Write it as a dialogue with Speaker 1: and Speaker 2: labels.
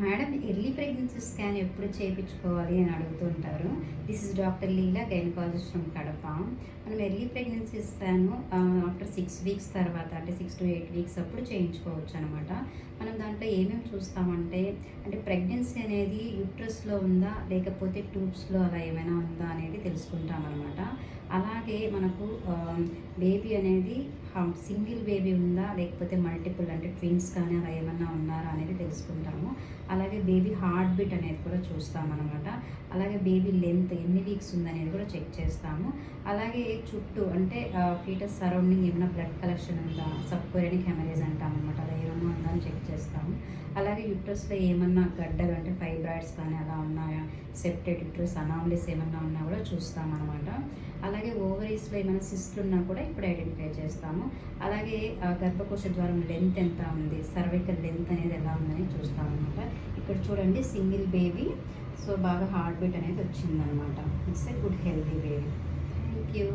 Speaker 1: Madam early pregnancy scan ఎప్పుడు చేయించుకోవాలి అని అడుగుతుంటారు. This is doctor Leela, gynaecologist from Kadapa. మనం early pregnancy scan after 6 weeks తర్వాత, అంటే 6 to 8 వీక్స్ అప్పుడు చేయించుకోవచ్చు అనమాట. మనం దాంట్లో ఏమేమి చూస్తామంటే, ప్రెగ్నెన్సీ అనేది యూట్రస్లో ఉందా లేకపోతే ట్యూబ్స్లో అలా ఏమైనా ఉందా అనేది తెలుసుకుంటాం అనమాట. అలాగే మనకు బేబీ అనేది సింగిల్ బేబీ ఉందా లేకపోతే మల్టిపుల్, అంటే ట్విన్స్ కానీ అలా ఏమన్నా ఉన్నారా అనేది తెలుసుకుంటాము. అలాగే బేబీ హార్ట్ బీట్ అనేది కూడా చూస్తామన్నమాట. అలాగే బేబీ లెంత్ ఎన్ని వీక్స్ ఉందనేది కూడా చెక్ చేస్తాము. అలాగే చుట్టూ అంటే ఫీటస్ సరౌండింగ్ ఏమైనా బ్లడ్ కలెక్షన్ ఉందా, సబ్కోరియనిక్ హెమరేజ్ అంటాం అనమాట, అలా ఏమన్నా ఉందా అని చెక్ చేస్తాము. అలాగే యూట్రస్లో ఏమన్నా గడ్డలు అంటే ఫైబ్రాయిడ్స్ కానీ అలా ఉన్నాయా, సెప్టెడ్ యూట్రస్ అనామలీస్ ఏమన్నా ఉన్నా కూడా చూస్తామన్నమాట. అలాగే ఓవరీస్లో ఏమైనా సిస్ట్లు ఉన్నా కూడా ఇప్పుడు ఐడెంటిఫై చేస్తాము. అలాగే గర్భకోశ ద్వారం లెంత్ ఎంత ఉంది, సర్వికల్ లెంత్ అనేది ఎలా ఉందని చూస్తామన్నమాట. ఇక్కడ చూడండి సింగిల్ బేబీ, సో బాగా హార్ట్ బీట్ అనేది వచ్చిందనమాట. It's a good healthy baby. Thank you.